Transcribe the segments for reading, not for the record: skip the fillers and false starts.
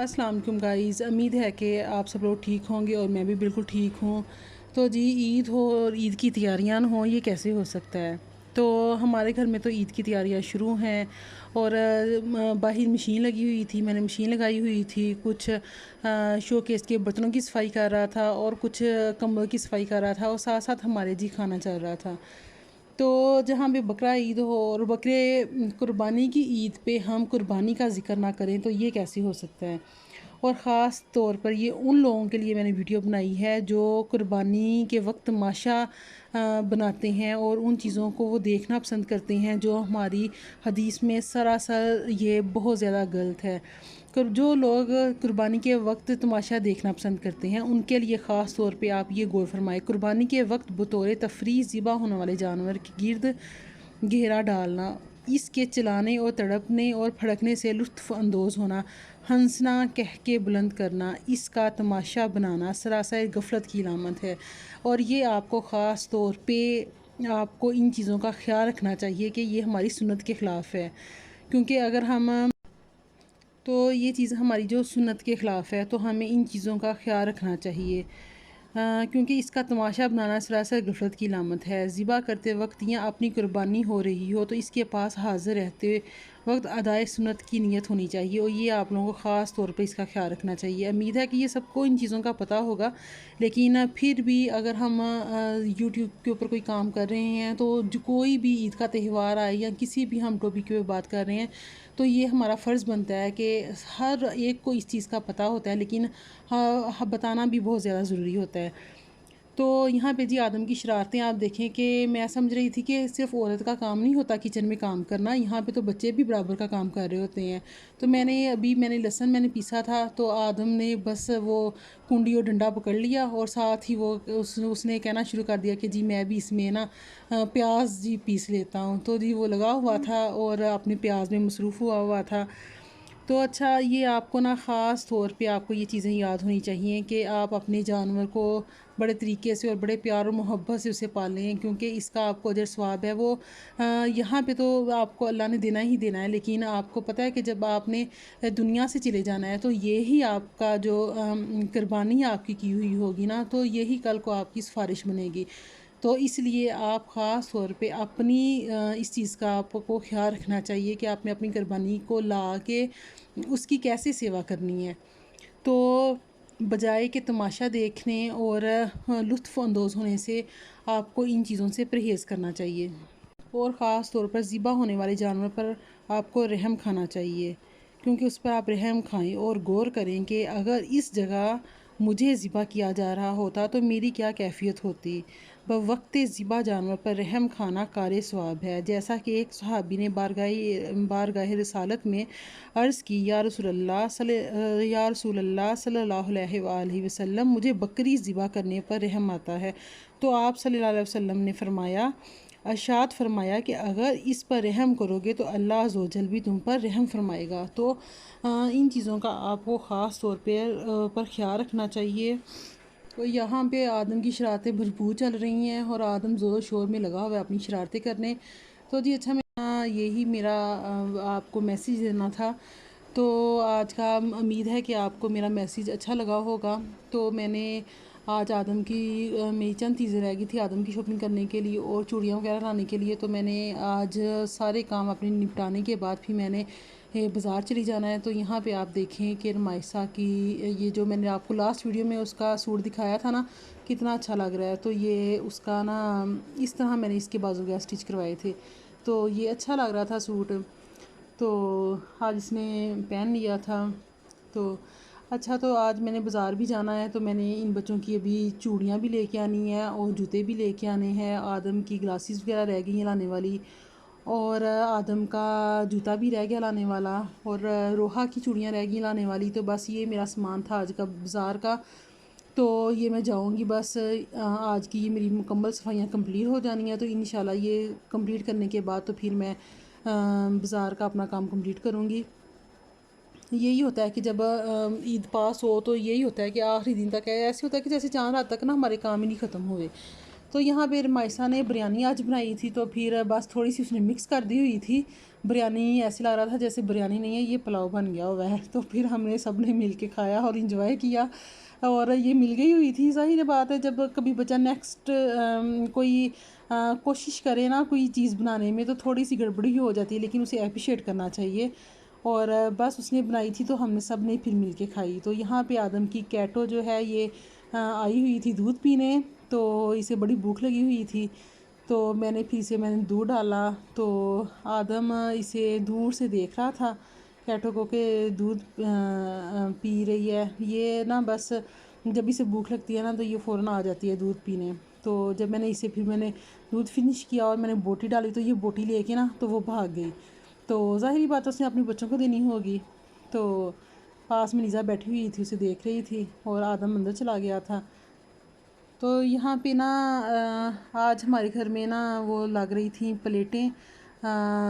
अस्सलाम वालेकुम गाइस। उम्मीद है कि आप सब लोग ठीक होंगे और मैं भी बिल्कुल ठीक हूँ। तो जी, ईद हो और ईद की तैयारियां न हों, ये कैसे हो सकता है। तो हमारे घर में तो ईद की तैयारियां शुरू हैं और बाहर मशीन लगी हुई थी, मैंने मशीन लगाई हुई थी। कुछ शोकेस के बर्तनों की सफाई कर रहा था और कुछ कम्बल की सफाई कर रहा था और साथ साथ हमारे जी खाना चल रहा था। तो जहाँ पे बकरा ईद हो और बकरे कुर्बानी की ईद पे हम कुर्बानी का ज़िक्र ना करें, तो ये कैसे हो सकता है। और ख़ास तौर पर ये उन लोगों के लिए मैंने वीडियो बनाई है जो कुर्बानी के वक्त तमाशा बनाते हैं और उन चीज़ों को वो देखना पसंद करते हैं जो हमारी हदीस में सरासर ये बहुत ज़्यादा गलत है। जो लोग कुर्बानी के वक्त तमाशा देखना पसंद करते हैं उनके लिए ख़ास तौर पे आप ये गौर फरमाएं, कुर्बानी के वक्त बतौर तफरीह ज़िबा होने वाले जानवर के गिर्द घेरा डालना, इसके चलाने और तड़पने और फड़कने से लुत्फ़ अंदोज़ होना, हंसना, कह के बुलंद करना, इसका तमाशा बनाना सरासर गफलत की अलामत है। और ये आपको ख़ास तौर पे आपको इन चीज़ों का ख्याल रखना चाहिए कि ये हमारी सुन्नत के ख़िलाफ़ है। क्योंकि अगर हम तो ये चीज़ हमारी जो सुन्नत के ख़िलाफ़ है, तो हमें इन चीज़ों का ख्याल रखना चाहिए। क्योंकि इसका तमाशा बनाना सरासर गफलत की अलामत है। ज़िबा करते वक्त या अपनी कुर्बानी हो रही हो तो इसके पास हाज़िर रहते वक्त अदाए सुन्नत की नीयत होनी चाहिए और ये आप लोगों को ख़ास तौर पे इसका ख्याल रखना चाहिए। उम्मीद है कि ये सबको इन चीज़ों का पता होगा, लेकिन फिर भी अगर हम यूट्यूब के ऊपर कोई काम कर रहे हैं तो जो कोई भी ईद का त्यौहार आए या किसी भी हम टॉपिक पे बात कर रहे हैं, तो ये हमारा फ़र्ज़ बनता है कि हर एक को इस चीज़ का पता होता है, लेकिन बताना भी बहुत ज़्यादा ज़रूरी होता है। तो यहाँ पे जी आदम की शरारतें आप देखें कि मैं समझ रही थी कि सिर्फ़ औरत का काम नहीं होता किचन में काम करना, यहाँ पे तो बच्चे भी बराबर का काम कर रहे होते हैं। तो मैंने लहसुन पीसा था, तो आदम ने बस वो कुंडी और डंडा पकड़ लिया और साथ ही वो उसने कहना शुरू कर दिया कि जी मैं भी इसमें ना प्याज जी पीस लेता हूँ। तो जी वो लगा हुआ था और अपने प्याज में मसरूफ़ हुआ हुआ था। तो अच्छा, ये आपको ना ख़ास तौर पे आपको ये चीज़ें याद होनी चाहिए कि आप अपने जानवर को बड़े तरीके से और बड़े प्यार और मोहब्बत से उसे पालें, क्योंकि इसका आपको अजर सवाब है वो यहाँ पे तो आपको अल्लाह ने देना ही देना है। लेकिन आपको पता है कि जब आपने दुनिया से चले जाना है, तो यही आपका जो कुर्बानी आपकी की हुई होगी ना, तो यही कल को आपकी सिफारिश बनेगी। तो इसलिए आप ख़ास तौर पे अपनी इस चीज़ का आपको ख्याल रखना चाहिए कि आपने अपनी कुर्बानी को ला के उसकी कैसे सेवा करनी है। तो बजाय कि तमाशा देखने और लुत्फ़ अंदोज़ होने से आपको इन चीज़ों से परहेज़ करना चाहिए और ख़ास तौर पर ज़िबा होने वाले जानवर पर आपको रहम खाना चाहिए, क्योंकि उस पर आप रहम खाएं और गौर करें कि अगर इस जगह मुझे ज़िबा किया जा रहा होता तो मेरी क्या कैफ़ियत होती। बवक्त ज़िबा जानवर पर रहम खाना कार सवाब है। जैसा कि एक सहाबी ने बारगाह रिसालत में अर्ज़ की, या रसूलल्लाह सल्लल्लाहु अलैहि वसल्लम, मुझे बकरी ज़िबा करने पर रहम आता है। तो आप सल्लल्लाहु अलैहि वसल्लम ने अरशाद फरमाया कि अगर इस पर रहम करोगे तो अल्लाह अज़्ज़ व जल भी तुम पर रहम फरमाएगा। तो इन चीज़ों का आपको ख़ास तौर पर ख्याल रखना चाहिए। तो यहाँ पे आदम की शरारतें भरपूर चल रही हैं और आदम ज़ोर शोर में लगा हुआ है अपनी शरारतें करने। तो जी अच्छा, मैं यही मेरा आपको मैसेज देना था। तो आज का उम्मीद है कि आपको मेरा मैसेज अच्छा लगा होगा। तो मैंने आज आदम की मेरी चंद चीज़ें रह गई थी आदम की शॉपिंग करने के लिए और चूड़ियाँ वगैरह लाने के लिए। तो मैंने आज सारे काम अपने निपटाने के बाद फिर मैंने बाज़ार चली जाना है। तो यहाँ पे आप देखें कि रमाइसा की ये जो मैंने आपको लास्ट वीडियो में उसका सूट दिखाया था ना, कितना अच्छा लग रहा है। तो ये उसका ना इस तरह मैंने इसके बाजू वगैरह स्टिच करवाए थे, तो ये अच्छा लग रहा था सूट। तो आज इसने पहन लिया था। तो अच्छा, तो आज मैंने बाज़ार भी जाना है, तो मैंने इन बच्चों की अभी चूड़ियाँ भी लेके आनी है और जूते भी लेके आने हैं। आदम की ग्लासेस वगैरह रह गई हैं लाने वाली और आदम का जूता भी रह गया लाने वाला और रोहा की चूड़ियाँ रह गई लाने वाली। तो बस ये मेरा सामान था आज का बाज़ार का। तो ये मैं जाऊंगी बस आज की ये मेरी मुकम्मल सफाइयाँ कंप्लीट हो जानी है। तो इंशाल्लाह ये कंप्लीट करने के बाद तो फिर मैं बाज़ार का अपना काम कंप्लीट करूँगी। यही होता है कि जब ईद पास हो तो यही होता है कि आखिरी दिन तक ऐसे होता है कि जैसे चाँद रात तक ना हमारे काम ही नहीं ख़त्म हुए। तो यहाँ पे रमाइसा ने बिरयानी आज बनाई थी, तो फिर बस थोड़ी सी उसने मिक्स कर दी हुई थी बिरयानी। ऐसे लग रहा था जैसे बिरयानी नहीं है, ये पुलाव बन गया हुआ है। तो फिर हमने सब ने मिल के खाया और इंजॉय किया। और ये मिल गई हुई थी। ज़ाहिर बात है जब कभी बच्चा नेक्स्ट कोई कोशिश करे ना कोई चीज़ बनाने में, तो थोड़ी सी गड़बड़ी हो जाती है, लेकिन उसे अप्रिशिएट करना चाहिए। और बस उसने बनाई थी तो हमने सब ने फिर मिल के खाई। तो यहाँ पे आदम की कैटो जो है ये आई हुई थी दूध पीने, तो इसे बड़ी भूख लगी हुई थी। तो मैंने दूध डाला, तो आदम इसे दूर से देख रहा था कैटो को कि दूध पी रही है। ये ना बस जब इसे भूख लगती है ना तो ये फ़ौरन आ जाती है दूध पीने। तो जब मैंने दूध फिनिश किया और मैंने बोटी डाली, तो ये बोटी लेके ना तो वो भाग गई। तो ज़ाहिरी बात उसने अपने बच्चों को देनी होगी। तो पास में लीज़ा बैठी हुई थी, उसे देख रही थी, और आदम अंदर चला गया था। तो यहाँ पे ना आज हमारे घर में ना वो लग रही थी प्लेटें,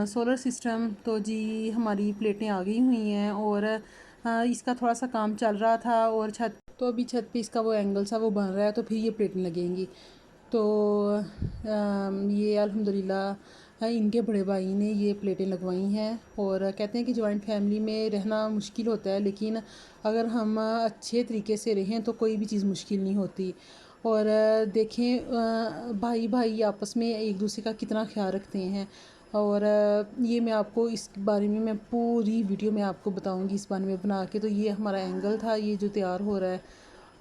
सोलर सिस्टम। तो जी हमारी प्लेटें आ गई हुई हैं, और इसका थोड़ा सा काम चल रहा था, और अभी छत पे इसका वो एंगल सा वो बन रहा है, तो फिर ये प्लेटें लगेंगी। तो ये अल्हम्दुलिल्लाह इनके बड़े भाई ने ये प्लेटें लगवाई हैं। और कहते हैं कि जॉइंट फैमिली में रहना मुश्किल होता है, लेकिन अगर हम अच्छे तरीके से रहें तो कोई भी चीज़ मुश्किल नहीं होती। और देखें भाई भाई आपस में एक दूसरे का कितना ख्याल रखते हैं। और ये मैं आपको इस बारे में मैं पूरी वीडियो में आपको बताऊंगी इस बारे में बना के। तो ये हमारा एंगल था ये जो तैयार हो रहा है,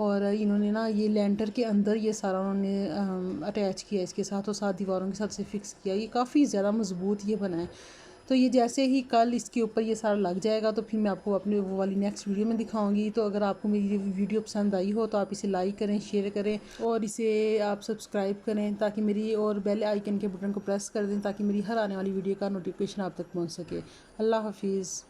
और इन्होंने ना ये लेंटर के अंदर ये सारा उन्होंने अटैच किया इसके साथ, और साथ दीवारों के साथ से फिक्स किया। ये काफ़ी ज़्यादा मज़बूत ये बना है। तो ये जैसे ही कल इसके ऊपर ये सारा लग जाएगा, तो फिर मैं आपको अपने वो वाली नेक्स्ट वीडियो में दिखाऊंगी। तो अगर आपको मेरी वीडियो पसंद आई हो तो आप इसे लाइक करें, शेयर करें, और इसे आप सब्सक्राइब करें, ताकि मेरी, और बेल आइकन के बटन को प्रेस कर दें ताकि मेरी हर आने वाली वीडियो का नोटिफिकेशन आप तक पहुँच सके। अल्लाह हाफिज़।